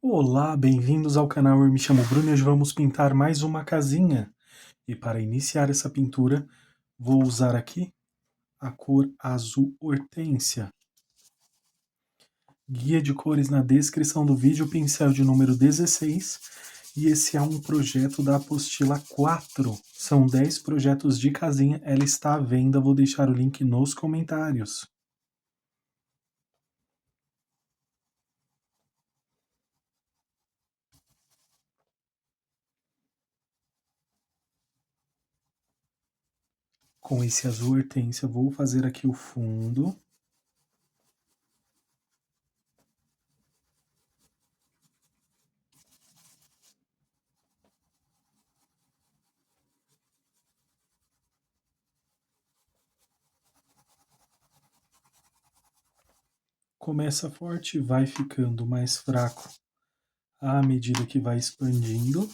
Olá, bem-vindos ao canal. Eu me chamo Bruno e hoje vamos pintar mais uma casinha. E para iniciar essa pintura, vou usar aqui a cor azul hortênsia. Guia de cores na descrição do vídeo, pincel de número 16. E esse é um projeto da apostila 4. São 10 projetos de casinha, ela está à venda, vou deixar o link nos comentários. Com esse azul hortênsia, vou fazer aqui o fundo. Começa forte e vai ficando mais fraco à medida que vai expandindo.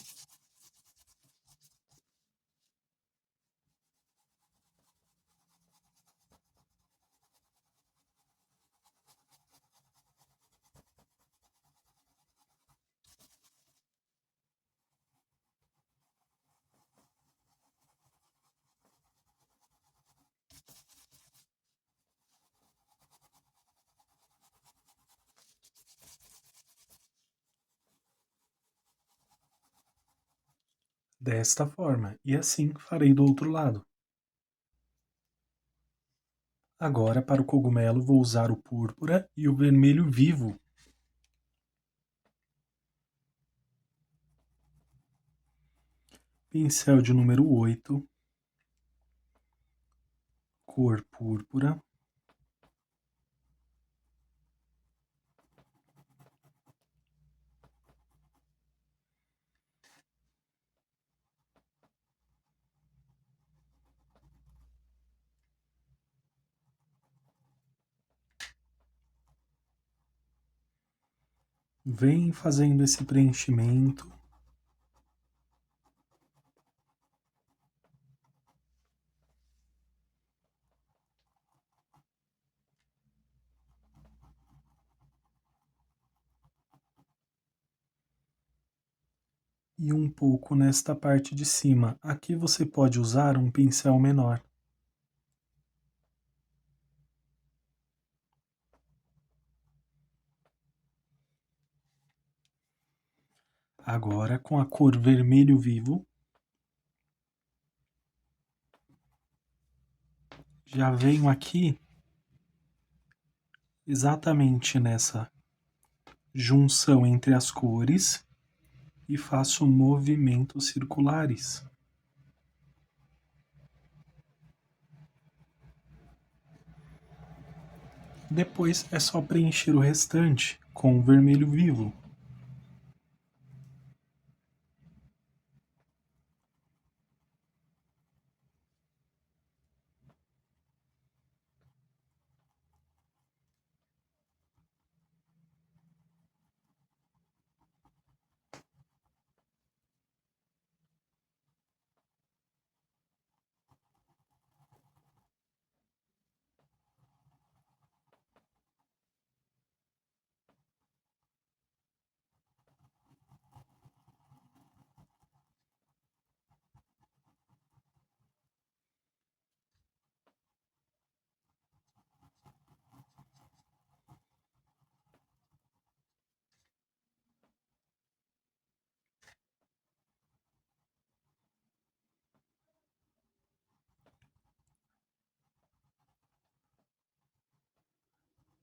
Desta forma, e assim farei do outro lado. Agora, para o cogumelo, vou usar o púrpura e o vermelho vivo. Pincel de número 8, cor púrpura. Vem fazendo esse preenchimento. E um pouco nesta parte de cima. Aqui você pode usar um pincel menor. Agora, com a cor vermelho vivo, já venho aqui exatamente nessa junção entre as cores e faço movimentos circulares. Depois é só preencher o restante com o vermelho vivo.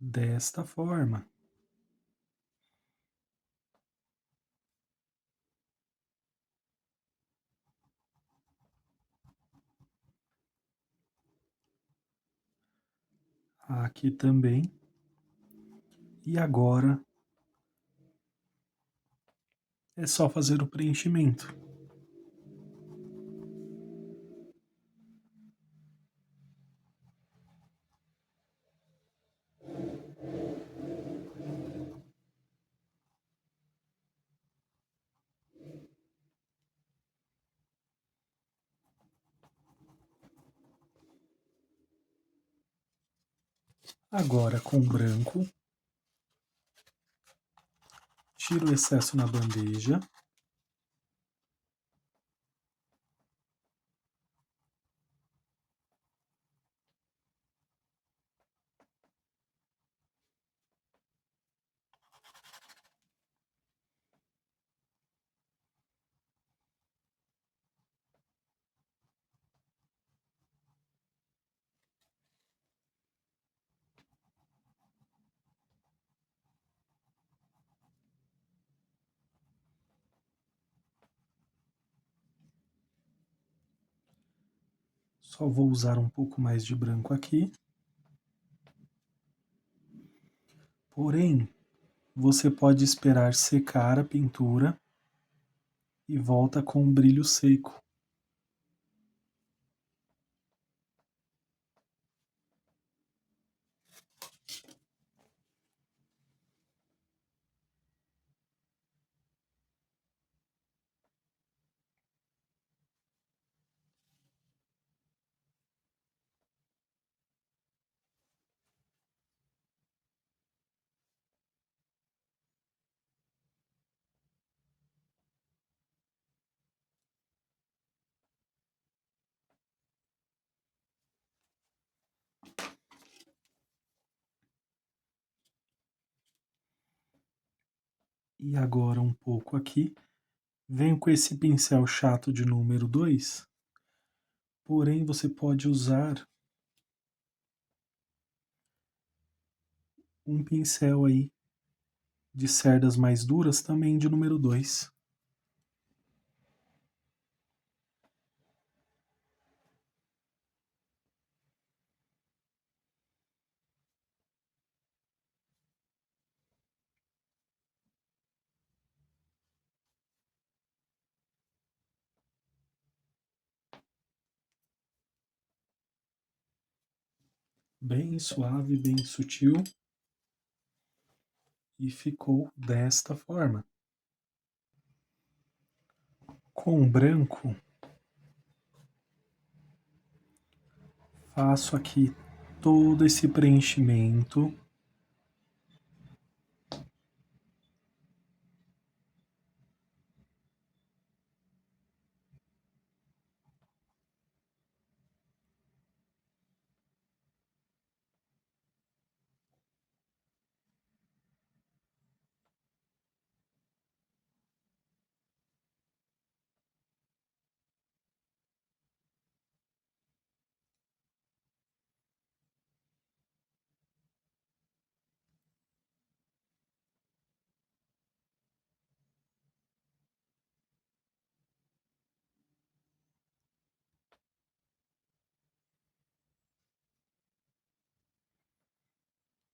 Desta forma. Aqui também. E agora é só fazer o preenchimento. Agora com branco, Tira o excesso na bandeja. Só vou usar um pouco mais de branco aqui. Porém, você pode esperar secar a pintura e volta com um brilho seco. E agora um pouco aqui. Venho com esse pincel chato de número 2, porém você pode usar um pincel aí de cerdas mais duras também de número 2. Bem suave, bem sutil. E ficou desta forma. Com o branco, faço aqui todo esse preenchimento.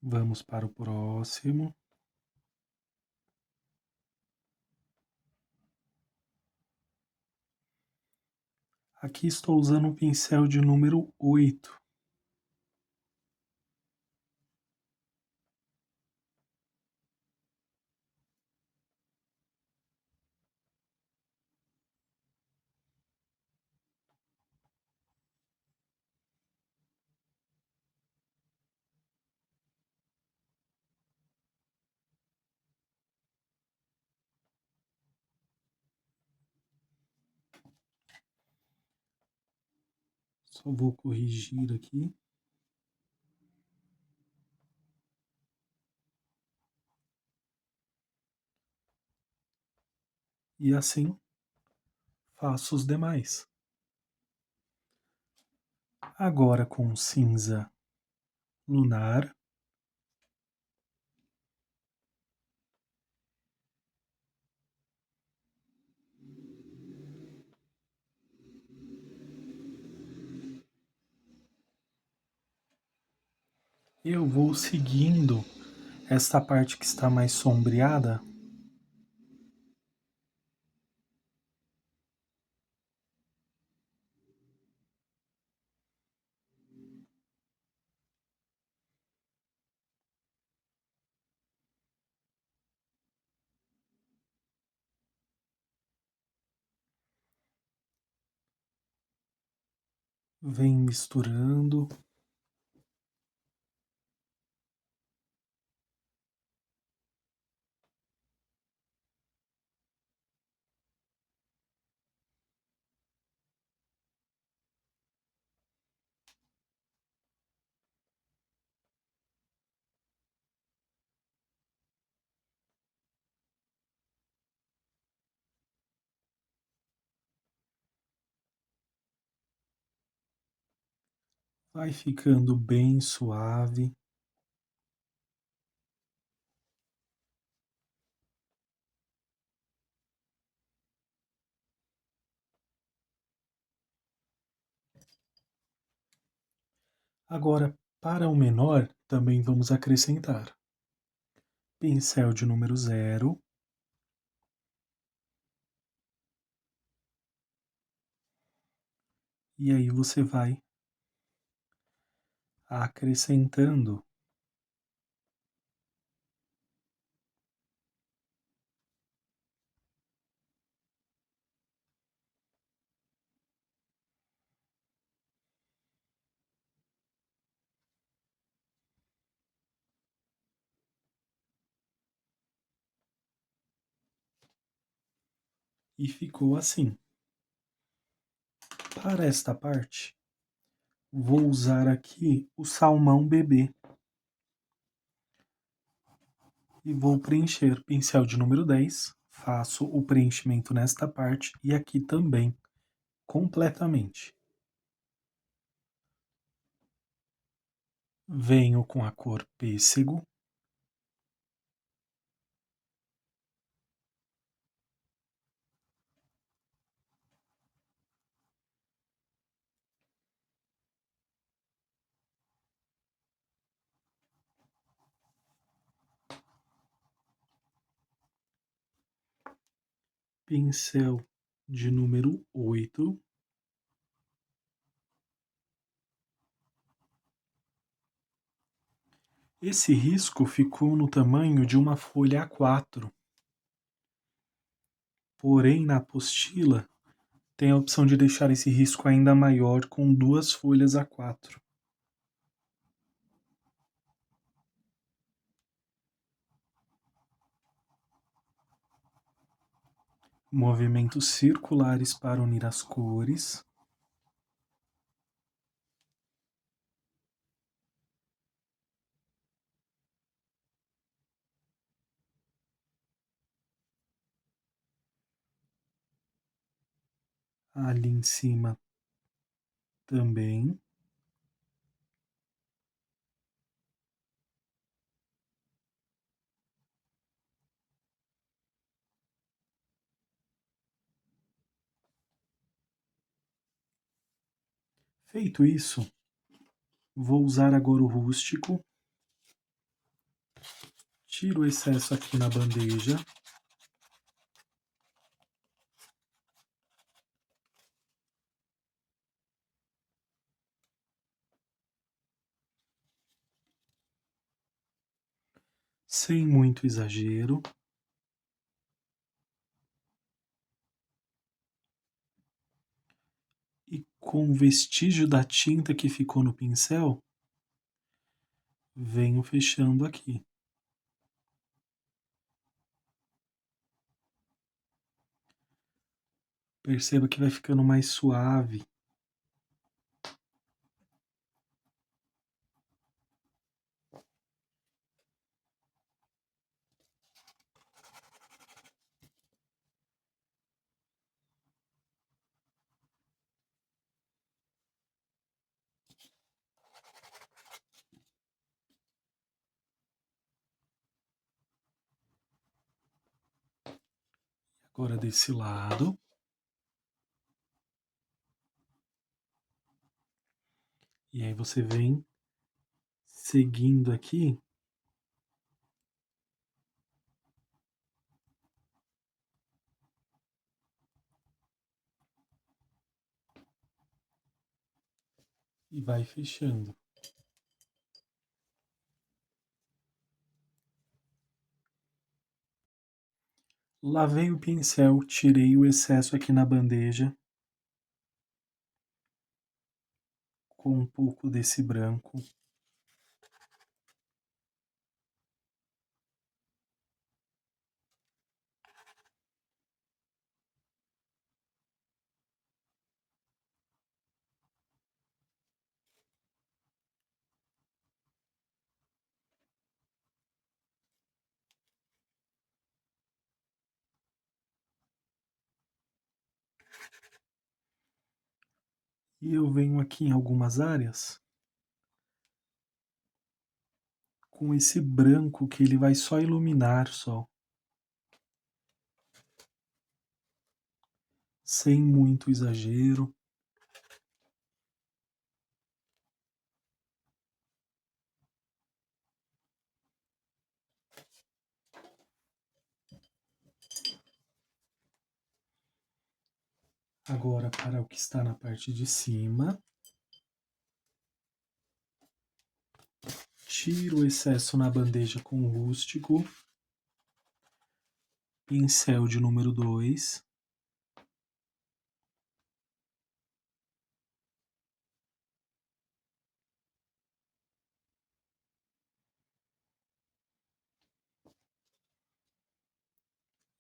Vamos para o próximo. Aqui estou usando um pincel de número 8. Só vou corrigir aqui. E assim faço os demais. Agora com cinza lunar. Eu vou seguindo esta parte que está mais sombreada. Vem misturando. Vai ficando bem suave. Agora, para o menor, também vamos acrescentar pincel de número 0. E aí você vai acrescentando e ficou assim. Para esta parte, vou usar aqui o salmão bebê e vou preencher pincel de número 10. Faço o preenchimento nesta parte e aqui também, completamente. Venho com a cor pêssego. Pincel de número 8. Esse risco ficou no tamanho de uma folha A4. Porém, na apostila, tem a opção de deixar esse risco ainda maior com 2 folhas A4. Movimentos circulares para unir as cores. Ali em cima também. Feito isso, vou usar agora o rústico. Tiro o excesso aqui na bandeja. Sem muito exagero. E com o vestígio da tinta que ficou no pincel, venho fechando aqui. Perceba que vai ficando mais suave. Agora desse lado. E aí você vem seguindo aqui e vai fechando. Lavei o pincel, tirei o excesso aqui na bandeja com um pouco desse branco. E eu venho aqui em algumas áreas com esse branco que ele vai só iluminar só. Sem muito exagero. Agora para o que está na parte de cima. Tiro o excesso na bandeja com o rústico. Pincel de número 2.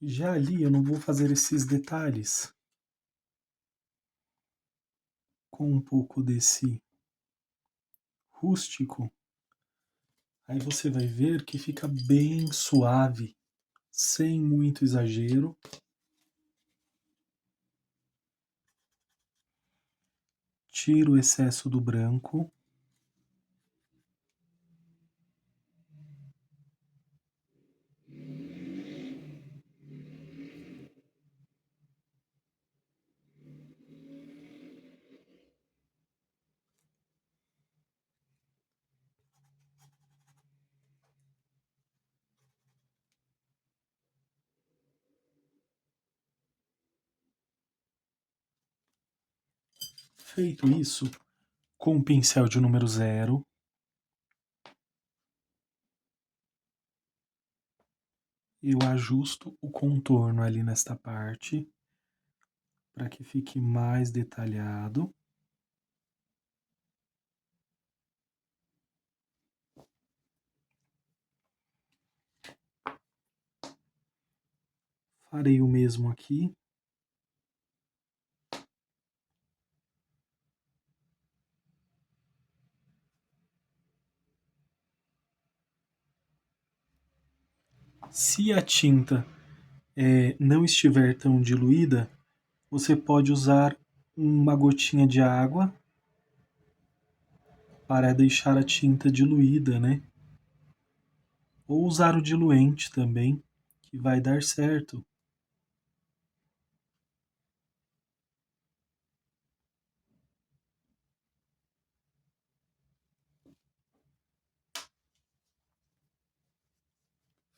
Já ali eu não vou fazer esses detalhes. Com um pouco desse rústico, aí você vai ver que fica bem suave, sem muito exagero. Tiro o excesso do branco. Feito isso, com o pincel de número 0, eu ajusto o contorno ali nesta parte, para que fique mais detalhado. Farei o mesmo aqui. Se a tinta não estiver tão diluída, você pode usar uma gotinha de água para deixar a tinta diluída, né? Ou usar o diluente também, que vai dar certo.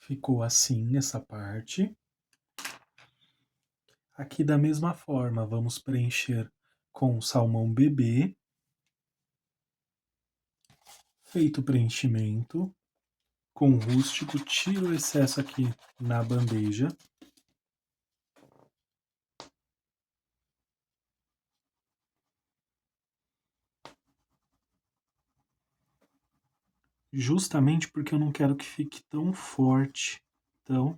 Ficou assim essa parte. Aqui da mesma forma, vamos preencher com salmão bebê. Feito o preenchimento, com o rústico, tiro o excesso aqui na bandeja. Justamente porque eu não quero que fique tão forte. Então,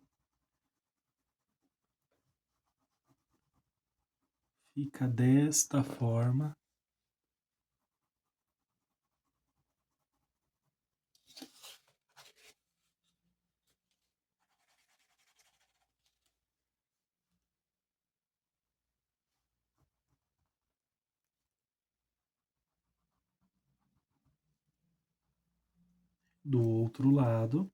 fica desta forma. Do outro lado.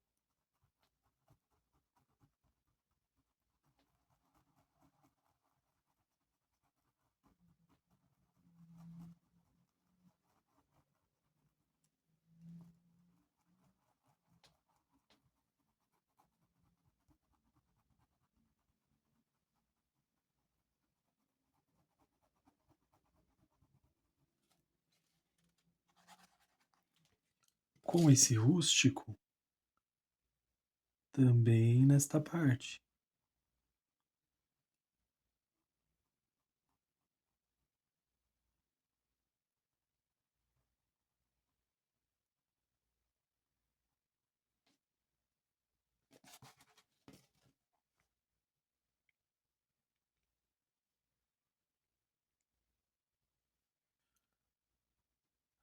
Com esse rústico, também nesta parte.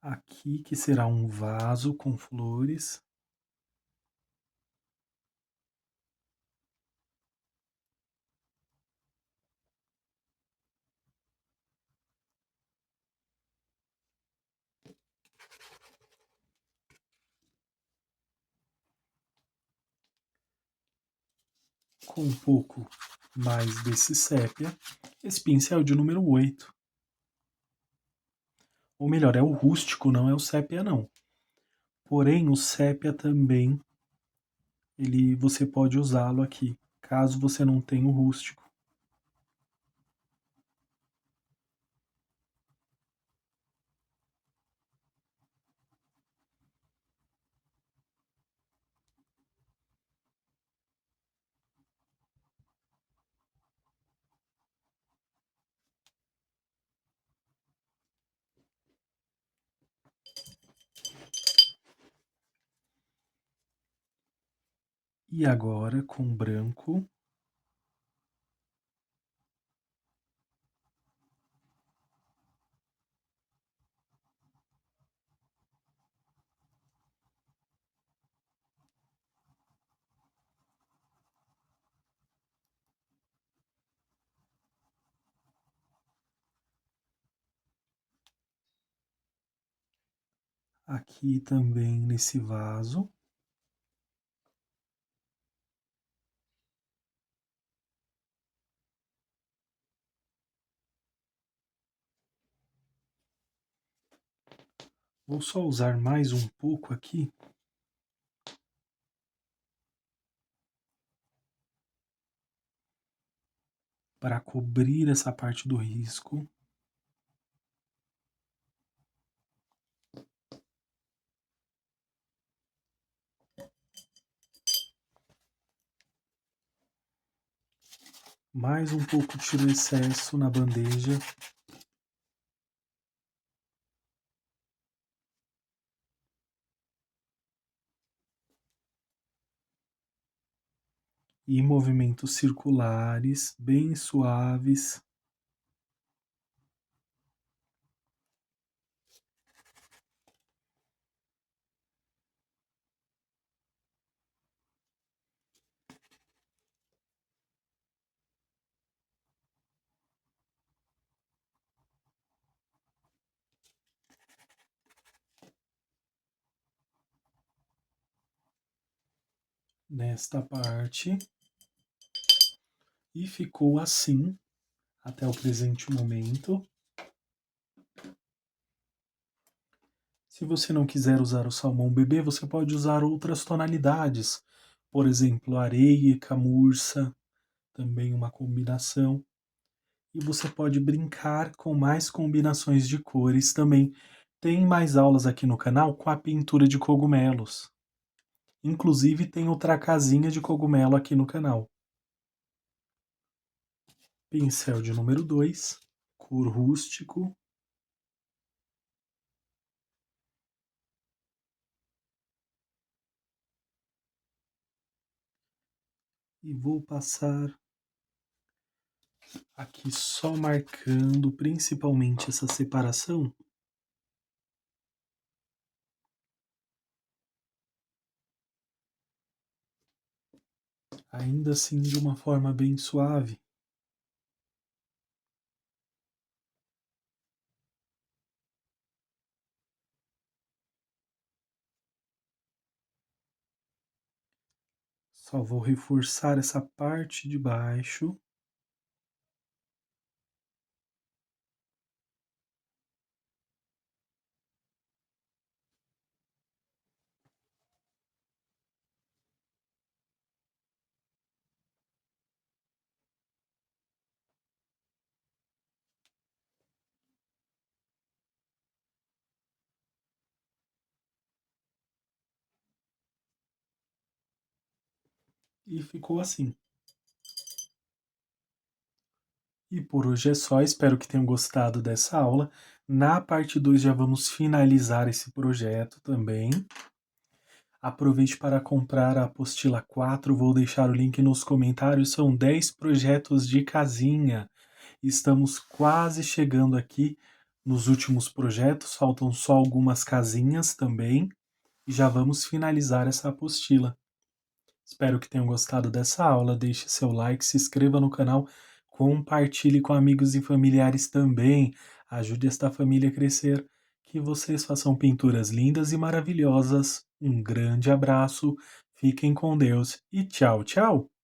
Aqui que será um vaso com flores. Com um pouco mais desse sépia, esse pincel de número 8. Ou melhor, é o rústico, não é o sépia não. Porém, o sépia também, você pode usá-lo aqui, caso você não tenha o rústico. E agora, com branco, aqui também nesse vaso. Vou só usar mais um pouco aqui. Para cobrir essa parte do risco. Mais um pouco tiro o excesso na bandeja. E movimentos circulares, bem suaves. Nesta parte. E ficou assim até o presente momento. Se você não quiser usar o salmão bebê, você pode usar outras tonalidades. Por exemplo, areia e camurça, também uma combinação. E você pode brincar com mais combinações de cores também. Tem mais aulas aqui no canal com a pintura de cogumelos. Inclusive tem outra casinha de cogumelo aqui no canal. Pincel de número 2, cor rústico. E vou passar aqui só marcando principalmente essa separação. Ainda assim de uma forma bem suave. Só vou reforçar essa parte de baixo. E ficou assim. E por hoje é só, espero que tenham gostado dessa aula. Na parte 2 já vamos finalizar esse projeto também. Aproveite para comprar a apostila 4, vou deixar o link nos comentários, são 10 projetos de casinha. Estamos quase chegando aqui nos últimos projetos, faltam só algumas casinhas também, e já vamos finalizar essa apostila. Espero que tenham gostado dessa aula, deixe seu like, se inscreva no canal, compartilhe com amigos e familiares também, ajude esta família a crescer, que vocês façam pinturas lindas e maravilhosas. Um grande abraço, fiquem com Deus e tchau, tchau!